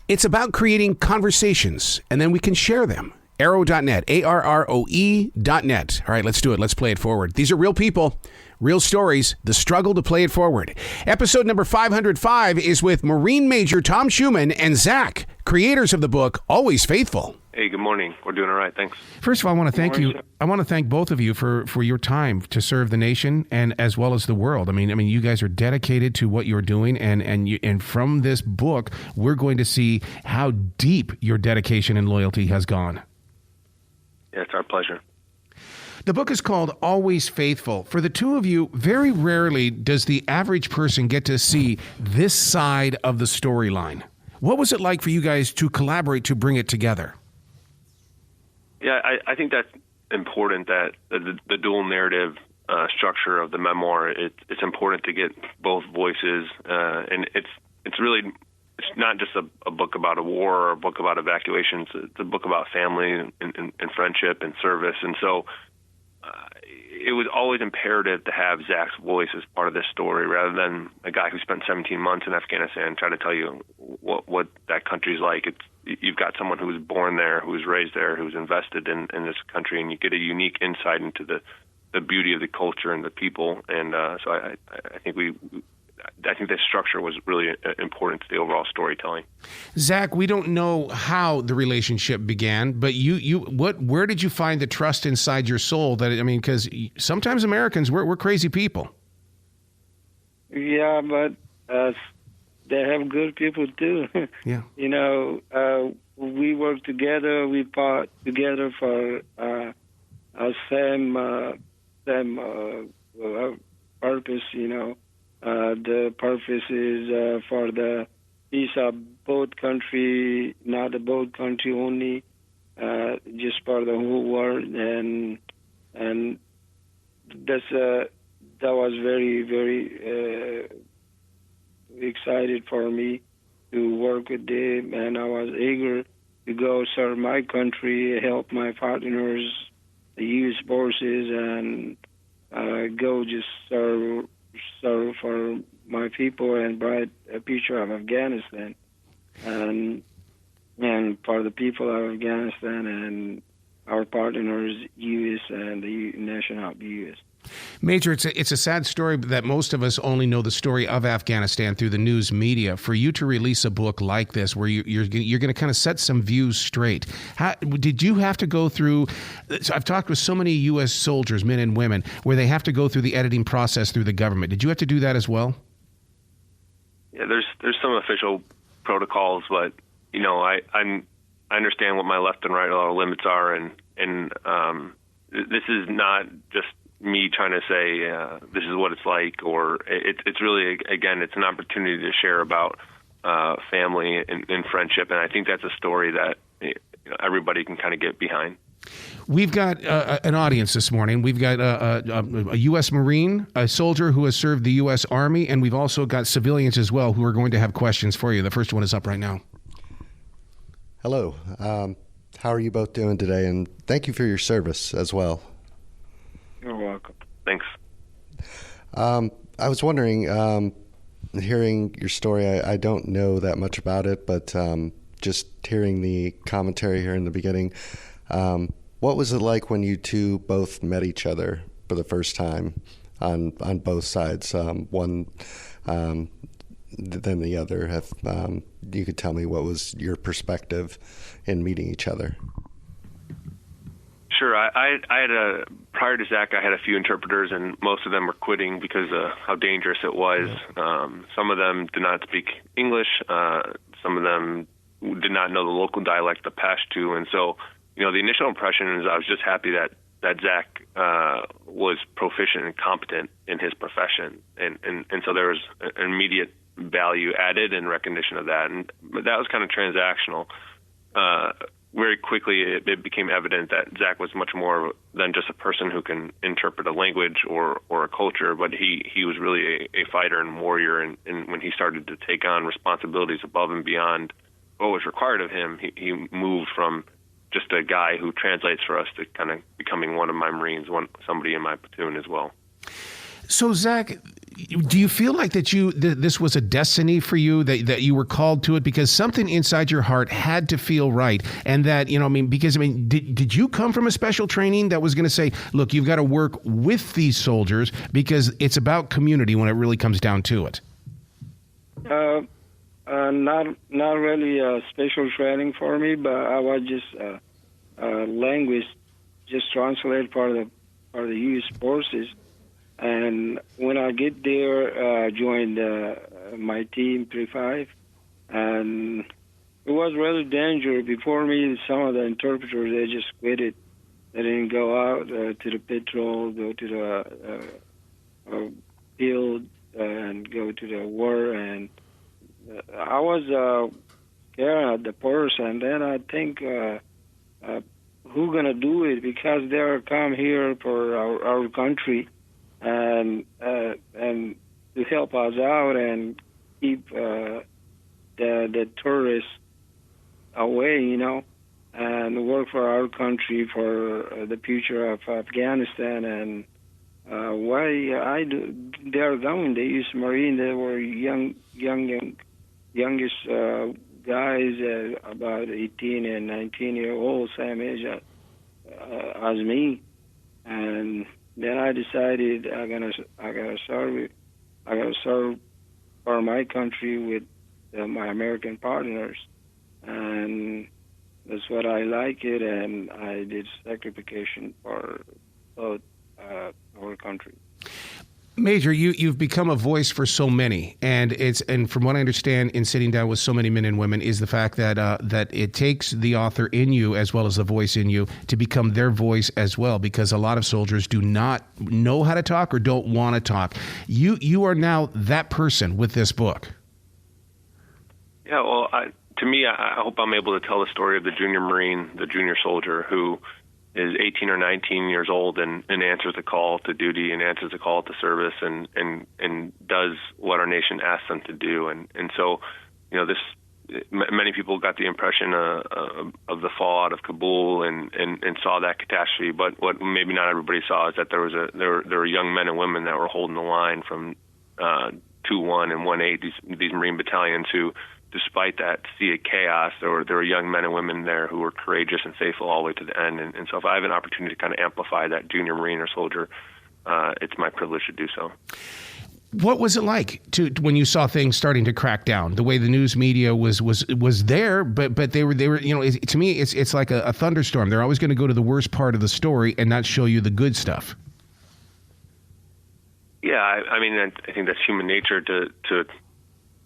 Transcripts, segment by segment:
It's about creating conversations, and then we can share them. Arrow.net, ARROE.net. All right, let's do it. Let's play it forward. These are real people, real stories, the struggle to play it forward. Episode number 505 is with Marine Major Tom Schueman and Zach, creators of the book, Always Faithful. Hey, good morning. We're doing all right. Thanks. First of all, I want to thank you. I want to thank both of you for your time to serve the nation and as well as the world. I mean, you guys are dedicated to what you're doing, and from this book, we're going to see how deep your dedication and loyalty has gone. Yeah, it's our pleasure. The book is called Always Faithful. For the two of you, very rarely does the average person get to see this side of the storyline. What was it like for you guys to collaborate to bring it together? Yeah, I think that's important, that the dual narrative structure of the memoir, it's important to get both voices, and it's really, it's not just a book about a war or a book about evacuations. It's a book about family and friendship and service. And so it was always imperative to have Zach's voice as part of this story rather than a guy who spent 17 months in Afghanistan trying to tell you what that country's like. You've got someone who was born there, who was raised there, who's invested in this country, and you get a unique insight into the beauty of the culture and the people. And so I think this structure was really important to the overall storytelling. Zach, we don't know how the relationship began, but where did you find the trust inside your soul because sometimes Americans, we're crazy people. Yeah, but they have good people too. Yeah. We work together, we fought together for our same purpose, the purpose is for the peace of both country, not the both country only, just for the whole world, and that was very, very excited for me to work with them, and I was eager to go serve my country, help my partners, the U.S. forces, and go just serve for my people and bright future of Afghanistan, and for the people of Afghanistan and our partners, U.S. and the nation of the U.S. Major, it's a sad story that most of us only know the story of Afghanistan through the news media. For you to release a book like this, where you're going to kind of set some views straight, did you have to go through? I've talked with so many U.S. soldiers, men and women, where they have to go through the editing process through the government. Did you have to do that as well? Yeah, there's some official protocols, but I understand what my left and right limits are, and this is not just me trying to say this is what it's like, or it's really, again, it's an opportunity to share about family and friendship, and I think that's a story that everybody can kind of get behind. We've got an audience this morning. We've got a U.S. Marine, a soldier who has served the U.S. Army, and we've also got civilians as well who are going to have questions for you. The first one is up right now. Hello. How are you both doing today? And thank you for your service as well. You're welcome. Thanks. I was wondering, hearing your story, I don't know that much about it, but just hearing the commentary here in the beginning, what was it like when you two both met each other for the first time on both sides, one than the other? If you could tell me what was your perspective in meeting each other. Sure. I had prior to Zach, I had a few interpreters, and most of them were quitting because of how dangerous it was. Yeah. Some of them did not speak English. Some of them did not know the local dialect, the Pashto. And so, the initial impression is I was just happy that Zach was proficient and competent in his profession. And so there was an immediate value added and recognition of that. But that was kind of transactional. Very quickly, it became evident that Zach was much more than just a person who can interpret a language or a culture, but he was really a fighter and warrior. And when he started to take on responsibilities above and beyond what was required of him, he moved from just a guy who translates for us to kind of becoming one of my Marines, somebody in my platoon as well. So, Zach, Do you feel like this was a destiny for you, that you were called to it because something inside your heart had to feel right, and that did you come from a special training that was going to say, look, you've got to work with these soldiers because it's about community when it really comes down to it? Not really a special training for me, but I was just language, just translate for the U.S. forces. And when I get there, I joined my team 3-5, and it was really dangerous. Before me, some of the interpreters, they just quit it. They didn't go out to the patrol, go to the field, and go to the war. And I was scared at the first, and then I think, who gonna do it? Because they come here for our country. And to help us out and keep the tourists away, and work for our country, for the future of Afghanistan. And they're going. They used Marine. They were youngest guys, about 18 and 19 year old, same age as me, and then I decided I gotta serve for my country with my American partners, and that's what I like it, and I did sacrification for both our country. Major, you've become a voice for so many, and from what I understand in sitting down with so many men and women is the fact that it takes the author in you as well as the voice in you to become their voice as well, because a lot of soldiers do not know how to talk or don't want to talk. You are now that person with this book. Yeah, well, to me, I hope I'm able to tell the story of the junior Marine, the junior soldier who is 18 or 19 years old and answers the call to duty and answers the call to service and does what our nation asks them to do. And so, many people got the impression of the fallout of Kabul and saw that catastrophe. But what maybe not everybody saw is that there were young men and women that were holding the line from 2-1 and 1-8, these Marine battalions who, despite that sea of chaos, there were young men and women there who were courageous and faithful all the way to the end. And so if I have an opportunity to kind of amplify that junior Marine or soldier, it's my privilege to do so. What was it like when you saw things starting to crack down? The way the news media was there, but they were to me it's like a thunderstorm. They're always going to go to the worst part of the story and not show you the good stuff. Yeah, I mean, I think that's human nature to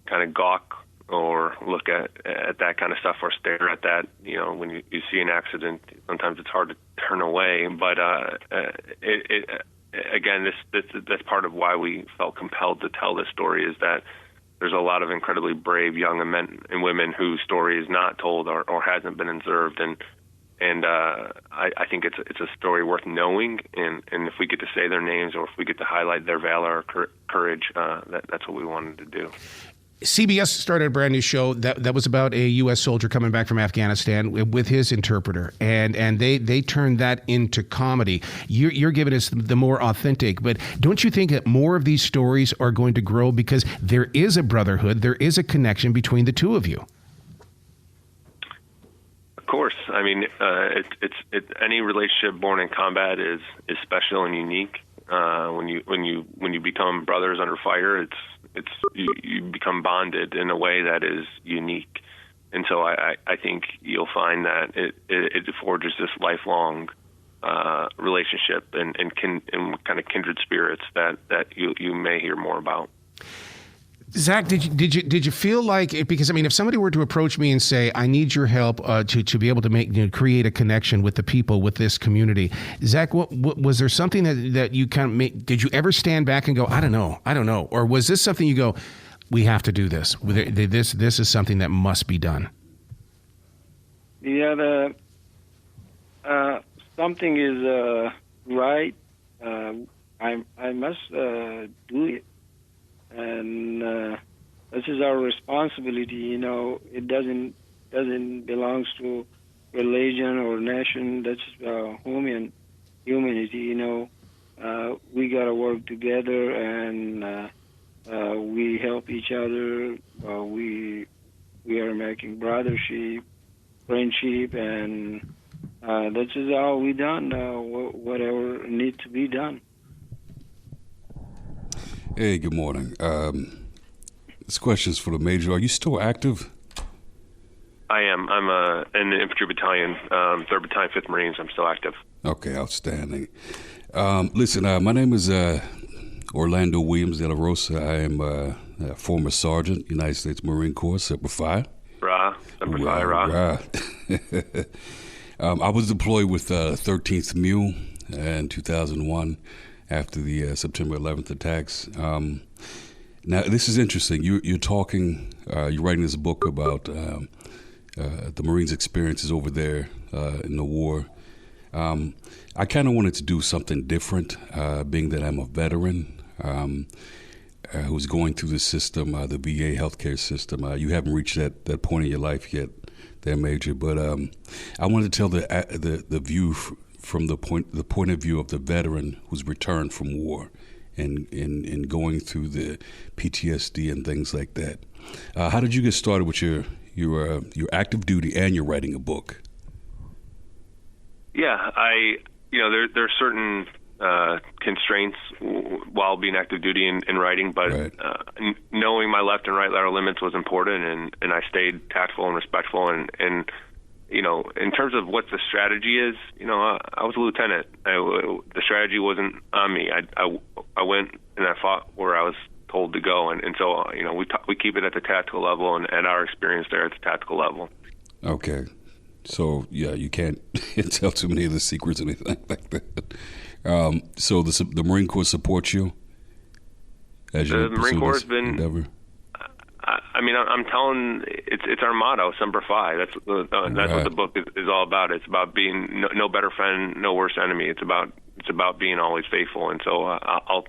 kind of gawk or look at that kind of stuff or stare at that. When you see an accident, sometimes it's hard to turn away. But again, that's part of why we felt compelled to tell this story, is that there's a lot of incredibly brave young men and women whose story is not told or hasn't been observed. And I think it's a story worth knowing. And if we get to say their names or if we get to highlight their valor or courage, that's what we wanted to do. CBS started a brand new show that was about a U.S. soldier coming back from Afghanistan with his interpreter, and they turned that into comedy. You're giving us the more authentic, but don't you think that more of these stories are going to grow because there is a brotherhood, there is a connection between the two of you? Of course. I mean, any relationship born in combat is special and unique. When you become brothers under fire, you become bonded in a way that is unique. And so I think you'll find that it forges this lifelong relationship and kind of kindred spirits that you may hear more about. Zach, did you feel like it? Because if somebody were to approach me and say, "I need your help to be able to create a connection with the people, with this community," Zach, what was there something that you kind of made? Did you ever stand back and go, "I don't know," or was this something you go, "We have to do this. This is something that must be done"? Yeah, something is right. I must do it. And this is our responsibility. It doesn't belong to religion or nation. That's humanity. We gotta work together, and We help each other. We are making brothership, friendship, and this is all we done. Whatever need to be done. Hey, good morning. This question is for the Major. Are you still active? I am. I'm in the infantry battalion, 3rd Battalion, 5th Marines. I'm still active. Okay, outstanding. Listen, my name is Orlando Williams de la Rosa. I am a former sergeant, United States Marine Corps, Semper Fi. Rah, Semper Fi, rah. I was deployed with 13th MEU in 2001 after the September 11th attacks. Now, this is interesting. You're talking, you're writing this book about the Marines' experiences over there in the war. I kind of wanted to do something different, being that I'm a veteran who's going through the system, the VA healthcare system. You haven't reached that point in your life yet, there, Major. But I wanted to tell the view from the point of view of the veteran who's returned from war and going through the PTSD and things like that. How did you get started with your active duty and you're writing a book? Yeah, there are certain constraints while being active duty in writing, but right. Knowing my left and right lateral limits was important, and I stayed tactful and respectful, and in terms of what the strategy is, I was a lieutenant. The strategy wasn't on me. I went and I fought where I was told to go, and so we keep it at the tactical level and at our experience there at the tactical level. Okay. So, yeah, you can't tell too many of the secrets or anything like that. So the Marine Corps supports you as you the Marine Corps has been endeavor? I'm telling it's our motto, Semper Fi. That's right. What the book is all about. It's about being no better friend, no worse enemy. It's about being always faithful. And so I'll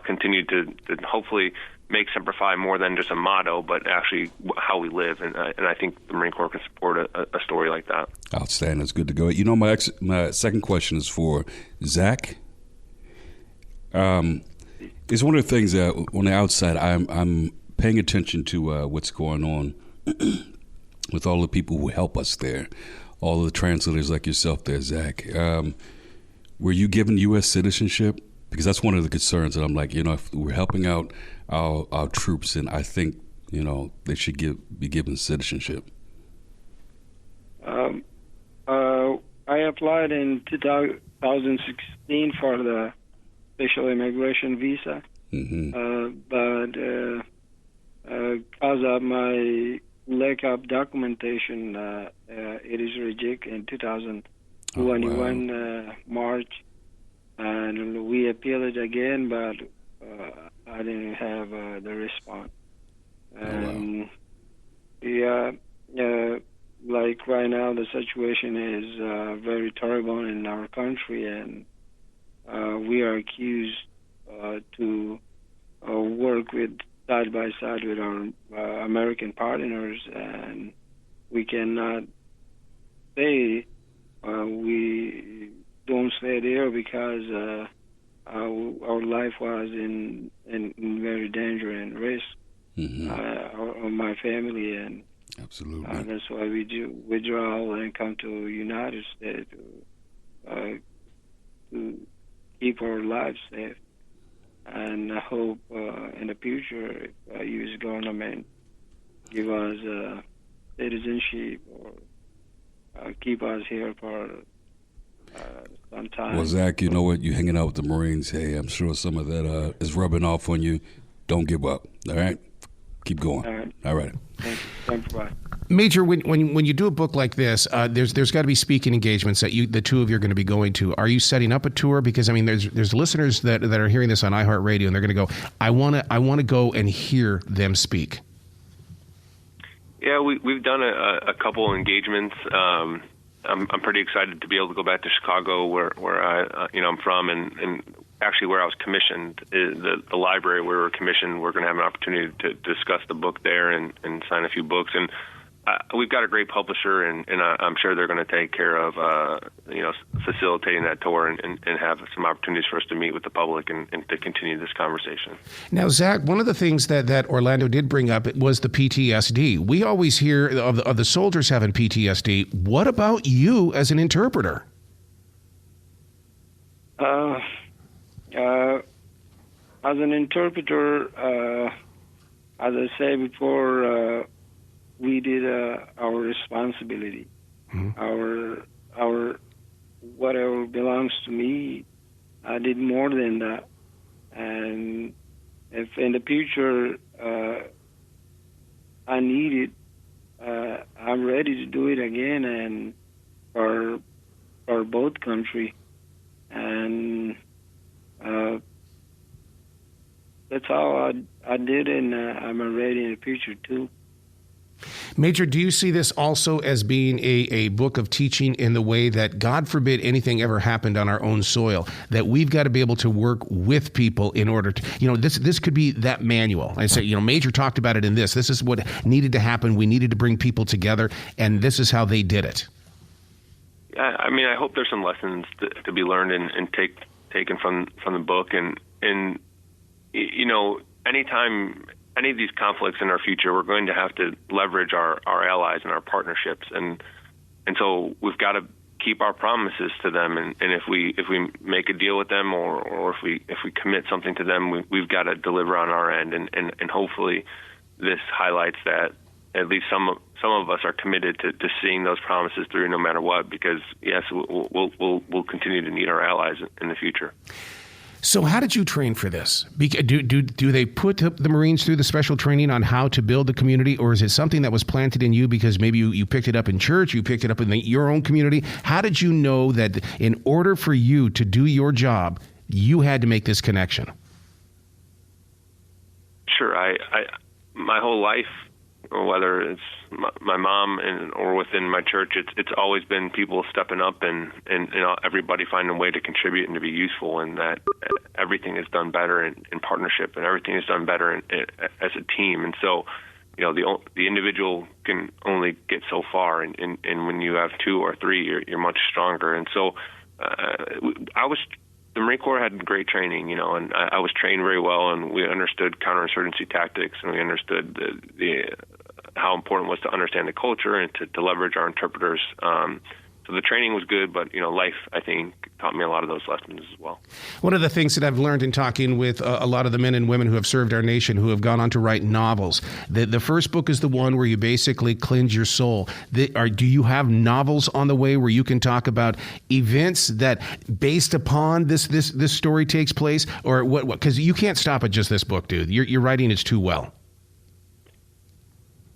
continue to hopefully make Semper Fi more than just a motto, but actually how we live. And I think the Marine Corps can support a story like that. Outstanding. It's good to go. My second question is for Zach. It's one of the things that on the outside I'm paying attention to what's going on with all the people who help us there, all the translators like yourself there, Zach. Were you given U.S. citizenship? Because that's one of the concerns that I'm like, if we're helping out our troops, and I think, they should be given citizenship. I applied in 2016 for the special immigration visa, but because of my lack of documentation, it is rejected in 2021 March, and we appealed it again, but I didn't have the response. Like right now, the situation is very terrible in our country, and we are accused to work side by side with our American partners, and we cannot say we don't stay there because our life was in very danger and risk. My family, and absolutely, that's why we do withdraw and come to United States to keep our lives safe. And I hope in the future, if U.S. government give us citizenship or keep us here for some time. Well, Zach, you know what? You're hanging out with the Marines. Hey, I'm sure some of that is rubbing off on you. Don't give up. All right? Keep going. All right. Thank you. Thanks, bye. Major, when you do a book like this, there's got to be speaking engagements that the two of you are going to be going to. Are you setting up a tour? Because there's listeners that are hearing this on iHeartRadio, and they're going to go, I want to go and hear them speak. Yeah, we've done a couple engagements. I'm pretty excited to be able to go back to Chicago, where I'm from, and actually where I was commissioned, the library where we were commissioned. We're going to have an opportunity to discuss the book there and sign a few books. And we've got a great publisher, and I'm sure they're going to take care of facilitating that tour and have some opportunities for us to meet with the public and to continue this conversation. Now, Zach, one of the things that Orlando did bring up was the PTSD. We always hear of the soldiers having PTSD. What about you as an interpreter? As an interpreter, as I said before, we did our responsibility. Mm-hmm. Our whatever belongs to me, I did more than that. And if in the future I need it, I'm ready to do it again, and for both country. And that's how I did, and I'm ready in the future too. Major, do you see this also as being a book of teaching in the way that, God forbid anything ever happened on our own soil, that we've got to be able to work with people in order to, this could be that manual. I say, Major talked about it in this. This is what needed to happen. We needed to bring people together, and this is how they did it. I mean, I hope there's some lessons to be learned and taken from the book. And anytime any of these conflicts in our future, we're going to have to leverage our allies and our partnerships, and so we've got to keep our promises to them. And if we make a deal with them, or if we commit something to them, we've got to deliver on our end. And hopefully, this highlights that at least some of us are committed to seeing those promises through, no matter what. Because yes, we'll continue to need our allies in the future. So how did you train for this? Do they put the Marines through the special training on how to build the community, or is it something that was planted in you because maybe you picked it up in church, you picked it up in your own community? How did you know that in order for you to do your job, you had to make this connection? Sure. I my whole life, or whether it's my mom or within my church, it's always been people stepping up and everybody finding a way to contribute and to be useful, and that everything is done better in partnership, and everything is done better as a team. And so, the individual can only get so far, and when you have two or three, you're much stronger. And so, the Marine Corps had great training, and I was trained very well, and we understood counterinsurgency tactics, and we understood the how important it was to understand the culture and to leverage our interpreters. So the training was good, but life, I think, taught me a lot of those lessons as well. One of the things that I've learned in talking with a lot of the men and women who have served our nation, who have gone on to write novels, the first book is the one where you basically cleanse your soul. Do you have novels on the way where you can talk about events that, based upon this story, takes place, or what? Because you can't stop at just this book, dude. Your writing is too well.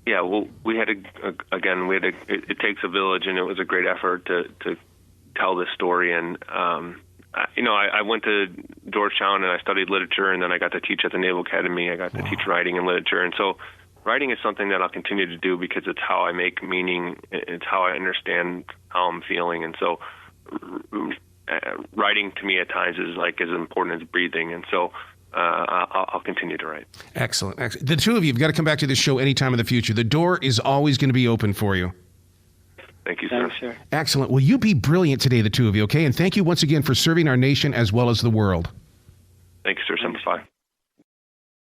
Yeah, well, it takes a village, and it was a great effort to tell this story. And, I went to Georgetown and I studied literature, and then I got to teach at the Naval Academy. I got to teach writing and literature. And so writing is something that I'll continue to do because it's how I make meaning. It's how I understand how I'm feeling. And so writing to me at times is like as important as breathing. And so I'll continue to write. Excellent. The two of you have got to come back to this show anytime in the future. The door is always going to be open for you. Thank you, sir. Sure. Excellent. Well, you be brilliant today, the two of you, okay? And thank you once again for serving our nation as well as the world. Thank you, sir. Simplify.